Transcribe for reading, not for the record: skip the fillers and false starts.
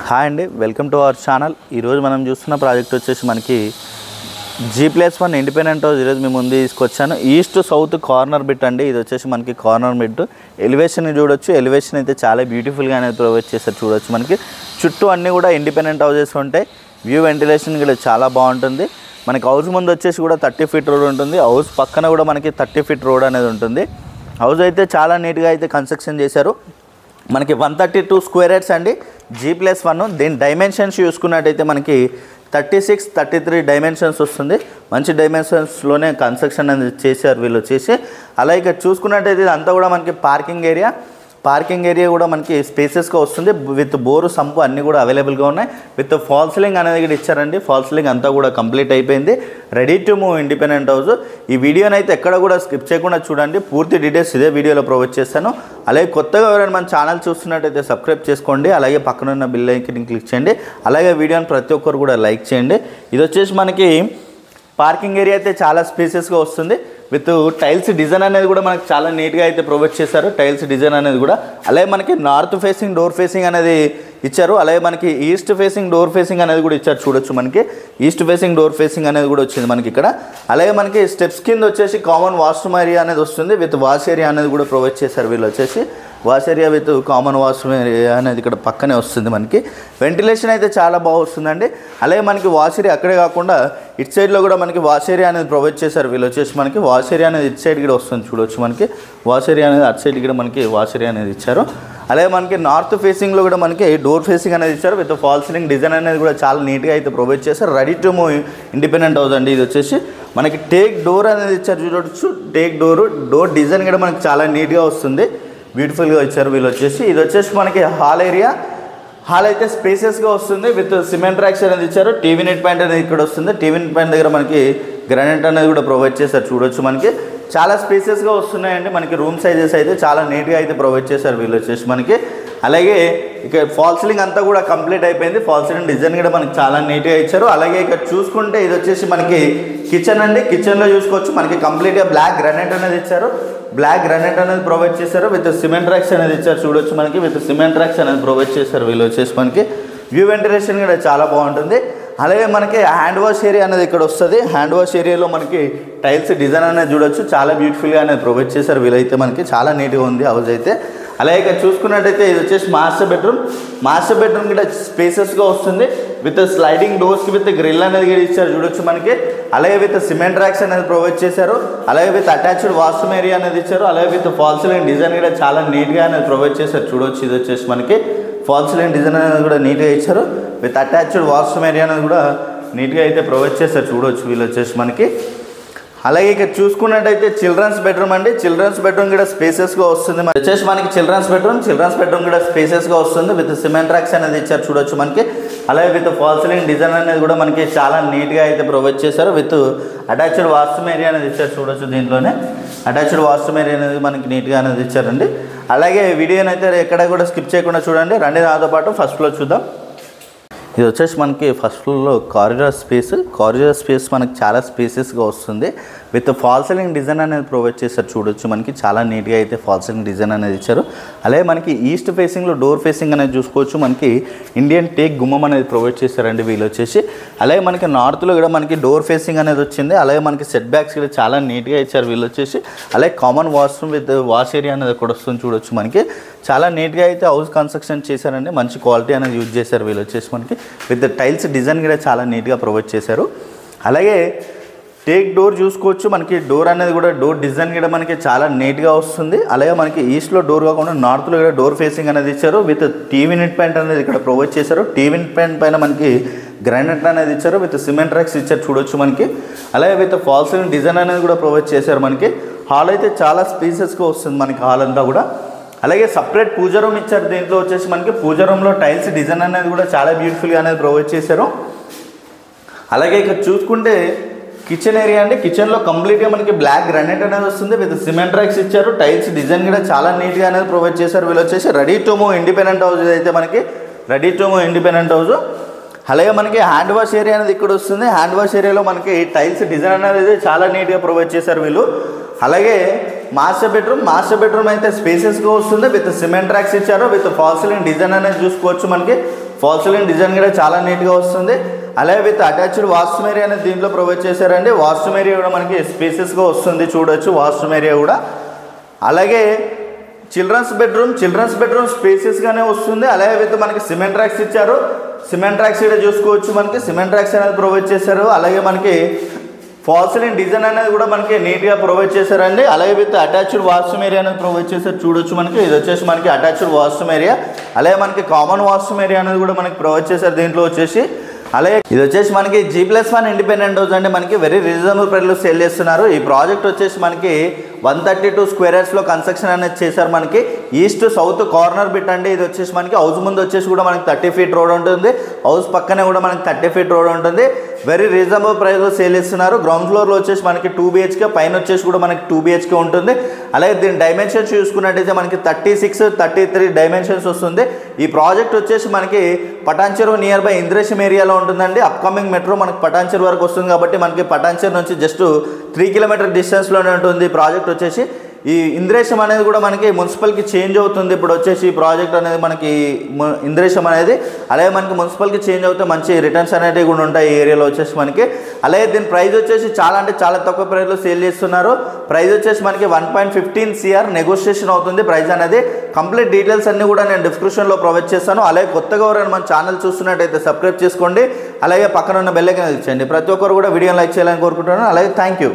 Hi అండి, welcome to our channel. ఈరోజు మనం చూస్తున్న ప్రాజెక్ట్ వచ్చేసి మనకి G+1 ఇండిపెండెంట్ హౌస్. ఈరోజు మేము ముందు తీసుకొచ్చాను. ఈస్ట్ సౌత్ కార్నర్ బిట్ అండి. ఇది వచ్చేసి మనకి కార్నర్ బిట్. ఎలివేషన్ చూడొచ్చు. ఎలివేషన్ అయితే చాలా బ్యూటిఫుల్గా అనేది ప్రొవైడ్ చేస్తారు. చూడొచ్చు మనకి చుట్టూ అన్నీ కూడా ఇండిపెండెంట్ హౌసెస్ ఉంటాయి. వ్యూ వెంటిలేషన్ కూడా చాలా బాగుంటుంది. మనకి హౌస్ ముందు వచ్చేసి కూడా 30 ఫీట్ రోడ్ ఉంటుంది. హౌస్ పక్కన కూడా మనకి 30 ఫీట్ రోడ్ అనేది ఉంటుంది. హౌస్ అయితే చాలా నీట్గా అయితే కన్స్ట్రక్షన్ చేశారు. మనకి 132 స్క్వేర్ యార్డ్స్ అండి, G+1. దీని డైమెన్షన్స్ చూసుకున్నట్టయితే మనకి 36, 33 డైమెన్షన్స్ వస్తుంది. మంచి డైమెన్షన్స్లోనే కన్స్ట్రక్షన్ అనేది చేశారు వీళ్ళు వచ్చేసి. అలాగే ఇక్కడ చూసుకున్నట్టయితే ఇదంతా కూడా మనకి పార్కింగ్ ఏరియా కూడా మనకి స్పేసెస్గా వస్తుంది. విత్ బోరు సంపు అన్నీ కూడా అవైలబుల్గా ఉన్నాయి. విత్ ఫాల్ సీలింగ్ అనేది కూడా ఇచ్చారండి. ఫాల్ సీలింగ్ అంతా కూడా కంప్లీట్ అయిపోయింది. Ready to move independent house. ఈ వీడియోని అయితే ఎక్కడ కూడా స్కిప్ చేయకుండా చూడండి. పూర్తి డీటెయిల్స్ ఇదే వీడియోలో ప్రొవైడ్ చేస్తాను. అలాగే కొత్తగా ఎవరైనా మన ఛానల్ చూస్తున్నట్టయితే సబ్స్క్రైబ్ చేసుకోండి. అలాగే పక్కన ఉన్న బెల్ ఐకాన్ని క్లిక్ చేయండి. అలాగే వీడియోని ప్రతి ఒక్కరు కూడా లైక్ చేయండి. ఇది వచ్చేసి మనకి పార్కింగ్ ఏరియా అయితే చాలా స్పేసెస్గా వస్తుంది. విత్ టైల్స్ డిజైన్ అనేది కూడా మనకి చాలా నీట్గా అయితే ప్రొవైడ్ చేశారు. టైల్స్ డిజైన్ అనేది కూడా. అలాగే మనకి నార్త్ ఫేసింగ్ డోర్ ఫేసింగ్ అనేది ఇచ్చారు. అలాగే మనకి ఈస్ట్ ఫేసింగ్ డోర్ ఫేసింగ్ అనేది కూడా ఇచ్చారు. చూడొచ్చు మనకి ఈస్ట్ ఫేసింగ్ డోర్ ఫేసింగ్ అనేది కూడా వచ్చింది మనకి ఇక్కడ. అలాగే మనకి స్టెప్స్ కింద వచ్చేసి కామన్ వాష్రూమ్ ఏరియా అనేది వస్తుంది. విత్ వాష్ ఏరియా అనేది కూడా ప్రొవైడ్ చేశారు వీళ్ళు వచ్చేసి. Wash area with common washroom area అనేది ఇక్కడ పక్కనే వస్తుంది మనకి. వెంటిలేషన్ అయితే చాలా బాగా వస్తుందండి. అలాగే మనకి వాష్ ఏరియా అక్కడే కాకుండా ఇటు సైడ్లో కూడా మనకి వాష్ ఏరియా అనేది ప్రొవైడ్ చేశారు వీళ్ళు వచ్చేసి. మనకి వాష్ ఏరియా అనేది ఇటు సైడ్ కూడా వస్తుంది. చూడొచ్చు మనకి వాష్ ఏరియా అనేది అటు సైడ్ కూడా మనకి వాష్ ఏరియా అనేది ఇచ్చారు. అలాగే మనకి నార్త్ ఫేసింగ్లో కూడా మనకి డోర్ ఫేసింగ్ అనేది ఇచ్చారు. విత్ ఫాల్ సీలింగ్ డిజైన్ అనేది కూడా చాలా నీట్గా అయితే ప్రొవైడ్ చేశారు. Ready to move independent house అండి. ఇది వచ్చేసి మనకి టేక్ డోర్ అనేది ఇచ్చారు. చూడొచ్చు టేక్ డోర్ డిజైన్ కూడా మనకి చాలా నీట్గా వస్తుంది. బ్యూటిఫుల్గా ఇచ్చారు వీళ్ళు వచ్చేసి. ఇది వచ్చేసి మనకి హాల్ ఏరియా. హాల్ అయితే స్పేసెస్గా వస్తుంది. విత్ సిమెంట్ ర్యాక్స్ అనేది ఇచ్చారు. టీవీ నెట్ పాయింట్ అనేది ఇక్కడ వస్తుంది. టీవీ నెట్ పాయింట్ దగ్గర మనకి గ్రానైట్ అనేది కూడా ప్రొవైడ్ చేశారు. చూడొచ్చు మనకి చాలా స్పేసెస్గా వస్తున్నాయండి. మనకి రూమ్ సైజెస్ అయితే చాలా నీట్గా అయితే ప్రొవైడ్ చేశారు వీళ్ళు వచ్చేసి మనకి. అలాగే ఇక ఫాల్ సీలింగ్ అంతా కూడా కంప్లీట్ అయిపోయింది. ఫాల్ సీలింగ్ డిజైన్ కూడా మనకి చాలా నీట్గా ఇచ్చారు. అలాగే ఇక్కడ చూసుకుంటే ఇది వచ్చేసి మనకి కిచెన్ అండి. కిచెన్లో చూసుకోవచ్చు మనకి కంప్లీట్గా బ్లాక్ గ్రానైట్ అనేది ఇచ్చారు. బ్లాక్ గ్రానైట్ అనేది ప్రొవైడ్ చేశారు. విత్ సిమెంట్ ర్యాక్స్ అనేది ఇచ్చారు. చూడొచ్చు మనకి విత్ సిమెంట్ ర్యాక్స్ అనేది ప్రొవైడ్ చేశారు వీళ్ళు వచ్చేసి మనకి. వ్యూ వెంటిలేషన్ కూడా చాలా బాగుంటుంది. అలాగే మనకి హ్యాండ్ వాష్ ఏరియా అనేది ఇక్కడ వస్తుంది. హ్యాండ్ వాష్ ఏరియాలో మనకి టైల్స్ డిజైన్ అనేది చూడొచ్చు. చాలా బ్యూటిఫుల్గా అనేది ప్రొవైడ్ చేశారు వీళ్ళైతే మనకి. చాలా నీట్గా ఉంది హౌస్ అయితే. అలాగే ఇక్కడ చూసుకున్నట్టయితే ఇది వచ్చేసి మాస్టర్ బెడ్రూమ్ కూడా స్పేసెస్గా వస్తుంది. విత్ స్లైడింగ్ డోర్స్కి విత్ గ్రిల్ అనేది కూడా ఇచ్చారు. చూడొచ్చు మనకి. అలాగే విత్ సిమెంట్ ర్యాక్స్ అనేది ప్రొవైడ్ చేశారు. అలాగే విత్ అటాచ్డ్ వాష్రూమ్ ఏరియా అనేది ఇచ్చారు. అలాగే విత్ ఫాల్ సీలింగ్ డిజైన్ కూడా చాలా నీట్గా అనేది ప్రొవైడ్ చేశారు. చూడొచ్చు ఇది వచ్చేసి మనకి ఫాల్ సీలింగ్ డిజైన్ అనేది కూడా నీట్గా ఇచ్చారు. విత్ అటాచ్డ్ వాష్రూమ్ ఏరియా అనేది కూడా నీట్గా అయితే ప్రొవైడ్ చేశారు. చూడొచ్చు వీళ్ళు వచ్చేసి మనకి. అలాగే ఇక్కడ చూసుకున్నట్టయితే చిల్డ్రన్స్ బెడ్రూమ్ అండి. చిల్డ్రన్స్ బెడ్రూమ్ కూడా స్పేసెస్గా వస్తుంది. వచ్చేసి మనకి చిల్డ్రన్స్ బెడ్రూమ్ కూడా స్పేసెస్గా వస్తుంది. విత్ సిమెంట్ ర్యాక్స్ అనేది ఇచ్చారు. చూడొచ్చు మనకి. అలాగే విత్ ఫాల్ సీలింగ్ డిజైన్ అనేది కూడా మనకి చాలా నీట్గా అయితే ప్రొవైడ్ చేశారు. విత్ అటాచ్డ్ వాష్రూమ్ ఏరియా అనేది ఇచ్చారు. చూడొచ్చు దీంట్లోనే అటాచ్డ్ వాష్రూమ్ ఏరియా అనేది మనకి నీట్గా అనేది ఇచ్చారండి. అలాగే వీడియోని అయితే ఎక్కడ కూడా స్కిప్ చేయకుండా చూడండి. రండి నాతో పాటు ఫస్ట్ ఫ్లోర్ చూద్దాం. ఇది వచ్చేసి మనకి ఫస్ట్ ఫ్లోర్లో కారిడార్ స్పేస్ మనకి చాలా స్పేసెస్గా వస్తుంది. విత్ ఫాల్ సీలింగ్ డిజైన్ అనేది ప్రొవైడ్ చేశారు. చూడొచ్చు మనకి చాలా నీట్గా అయితే ఫాల్ సీలింగ్ డిజైన్ అనేది ఇచ్చారు. అలాగే మనకి ఈస్ట్ ఫేసింగ్లో డోర్ ఫేసింగ్ అనేది చూసుకోవచ్చు. మనకి ఇండియన్ టేక్ గుమ్మం అనేది ప్రొవైడ్ చేశారండి వీళ్ళు వచ్చేసి. అలాగే మనకి నార్త్లో కూడా మనకి డోర్ ఫేసింగ్ అనేది వచ్చింది. అలాగే మనకి సెట్ బ్యాక్స్ కూడా చాలా నీట్గా ఇచ్చారు వీళ్ళు వచ్చేసి. అలాగే common washroom with wash area అనేది కూడా వస్తుంది. చూడొచ్చు మనకి చాలా నీట్గా అయితే హౌస్ కన్స్ట్రక్షన్ చేశారండి. మంచి క్వాలిటీ అనేది యూజ్ చేశారు వీళ్ళు వచ్చేసి మనకి. విత్ టైల్స్ డిజైన్ కూడా చాలా నీట్గా ప్రొవైడ్ చేశారు. అలాగే టేక్ డోర్ చూసుకోవచ్చు. మనకి డోర్ అనేది కూడా డోర్ డిజైన్ కూడా మనకి చాలా నీట్గా వస్తుంది. అలాగే మనకి ఈస్ట్లో డోర్ కాకుండా నార్త్లో కూడా డోర్ ఫేసింగ్ అనేది ఇచ్చారు. విత్ టీవీ నెట్ పాయింట్ అనేది ఇక్కడ ప్రొవైడ్ చేశారు. టీవీ నెట్ పాయింట్ పైన మనకి గ్రానైట్ అనేది ఇచ్చారు. విత్ సిమెంట్ ర్యాక్స్ ఇచ్చారు. చూడొచ్చు మనకి. అలాగే విత్ ఫాల్ సీలింగ్ డిజైన్ అనేది కూడా ప్రొవైడ్ చేశారు మనకి. హాల్ అయితే చాలా స్పేసెస్గా వస్తుంది మనకి హాల్ అంతా కూడా. అలాగే సపరేట్ పూజ రూమ్ ఇచ్చారు. దీంట్లో వచ్చేసి మనకి పూజ రూమ్లో టైల్స్ డిజైన్ అనేది కూడా చాలా బ్యూటిఫుల్గా అనేది ప్రొవైడ్ చేశారు. అలాగే ఇక్కడ చూసుకుంటే కిచెన్ ఏరియా అండి. కిచెన్లో కంప్లీట్గా మనకి బ్లాక్ గ్రానైట్ అనేది వస్తుంది. విత్ సిమెంట్ ర్యాక్స్ ఇచ్చారు. టైల్స్ డిజైన్ కూడా చాలా నీట్గా అనేది ప్రొవైడ్ చేశారు వీళ్ళు వచ్చేసి. Ready to move independent house అయితే మనకి ఇండిపెండెంట్ హౌస్. అలాగే మనకి హ్యాండ్ వాష్ ఏరియా అనేది ఇక్కడ వస్తుంది. హ్యాండ్ వాష్ ఏరియాలో మనకి టైల్స్ డిజైన్ అనేది చాలా నీట్గా ప్రొవైడ్ చేశారు వీళ్ళు. అలాగే మాస్టర్ బెడ్రూమ్ అయితే స్పేసెస్గా వస్తుంది. విత్ సిమెంట్ ర్యాక్స్ ఇచ్చారు. విత్ ఫాల్ సీలింగ్ డిజైన్ అనేది చూసుకోవచ్చు మనకి. ఫాల్ సీలింగ్ డిజైన్ కూడా చాలా నీట్గా వస్తుంది. అలాగే విత్ అటాచ్డ్ వాష్రూమ్ ఏరియా అనేది దీంట్లో ప్రొవైడ్ చేశారండి. వాష్రూమ్ ఏరియా కూడా మనకి స్పేసెస్గా వస్తుంది, చూడొచ్చు వాష్రూమ్ ఏరియా కూడా. అలాగే చిల్డ్రన్స్ బెడ్రూమ్ స్పేసెస్గానే వస్తుంది. అలాగే విత్ మనకి సిమెంట్ ర్యాక్స్ ఇచ్చారు. సిమెంట్ ర్యాక్స్ కూడా చూసుకోవచ్చు, మనకి సిమెంట్ ర్యాక్స్ అనేది ప్రొవైడ్ చేశారు. అలాగే మనకి ఫాల్ సీలింగ్ డిజైన్ అనేది కూడా మనకి నీట్గా ప్రొవైడ్ చేశారండి. అలాగే విత్ అటాచ్డ్ వాష్రూమ్ ఏరియా అనేది ప్రొవైడ్ చేశారు, చూడొచ్చు మనకి. ఇది వచ్చేసి మనకి అటాచ్డ్ వాష్రూమ్ ఏరియా. అలాగే మనకి కామన్ వాష్రూమ్ ఏరియా అనేది కూడా మనకి ప్రొవైడ్ చేశారు దీంట్లో వచ్చేసి. అలాగే ఇది వచ్చేసి మనకి G+1 ఇండిపెండెంట్ హౌస్ అండి. మనకి వెరీ రీజనబుల్ ప్రైస్లో సేల్ చేస్తున్నారు. ఈ ప్రాజెక్ట్ వచ్చేసి మనకి 132 స్క్వేర్ యార్డ్స్లో కన్స్ట్రక్షన్ అనేది చేశారు. మనకి ఈస్ట్ సౌత్ కార్నర్ బిట్ అండి. ఇది వచ్చేసి మనకి హౌస్ ముందు వచ్చేసి కూడా మనకి 30 ఫీట్ రోడ్ ఉంటుంది. హౌస్ పక్కనే కూడా మనకి 30 ఫీట్ రోడ్ ఉంటుంది. వెరీ రీజనబుల్ ప్రైస్లో సేల్ చేస్తున్నారు. గ్రౌండ్ ఫ్లోర్లో వచ్చేసి మనకి 2 BHK, పైన వచ్చేసి కూడా మనకి 2 BHK ఉంటుంది. అలాగే దీని డైమెన్షన్స్ చూసుకున్నట్టయితే మనకి 36, 33 డైమెన్షన్స్ వస్తుంది. ఈ ప్రాజెక్ట్ వచ్చేసి మనకి పటాన్చెరు నియర్ బై ఇంద్రేశం ఏరియాలో ఉంటుందండి. అప్కమింగ్ మెట్రో మనకి పటాన్చెరు వరకు వస్తుంది కాబట్టి మనకి పటాన్చెరు నుంచి జస్ట్ 3 కిలోమీటర్ డిస్టెన్స్లోనే ఉంటుంది ఈ ప్రాజెక్ట్ వచ్చేసి. ఈ ఇంద్రేశం అనేది కూడా మనకి మున్సిపల్కి చేంజ్ అవుతుంది. ఇప్పుడు వచ్చేసి ఈ ప్రాజెక్ట్ అనేది మనకి ఇంద్రేశం అనేది, అలాగే మనకి మున్సిపల్కి చేంజ్ అవుతే మంచి రిటర్న్స్ అనేవి కూడా ఉంటాయి ఈ ఏరియాలో వచ్చేసి మనకి. అలాగే దీని ప్రైస్ వచ్చేసి చాలా అంటే చాలా తక్కువ ప్రైస్లో సేల్ చేస్తున్నారు. ప్రైస్ వచ్చేసి మనకి 1.15 CR నెగోషియేషన్ అవుతుంది ప్రైస్ అనేది. కంప్లీట్ డీటెయిల్స్ అన్నీ కూడా నేను డిస్క్రిప్షన్లో ప్రొవైడ్ చేస్తాను. అలాగే కొత్తగా ఎవరైనా మన ఛానల్ చూస్తున్నట్టయితే సబ్స్క్రైబ్ చేసుకోండి. అలాగే పక్కన ఉన్న బెల్ ఐకాన్ ఇచ్చేయండి. ప్రతి ఒక్కరు కూడా వీడియోని లైక్ చేయాలని కోరుకుంటున్నాను. అలాగే థ్యాంక్ యూ.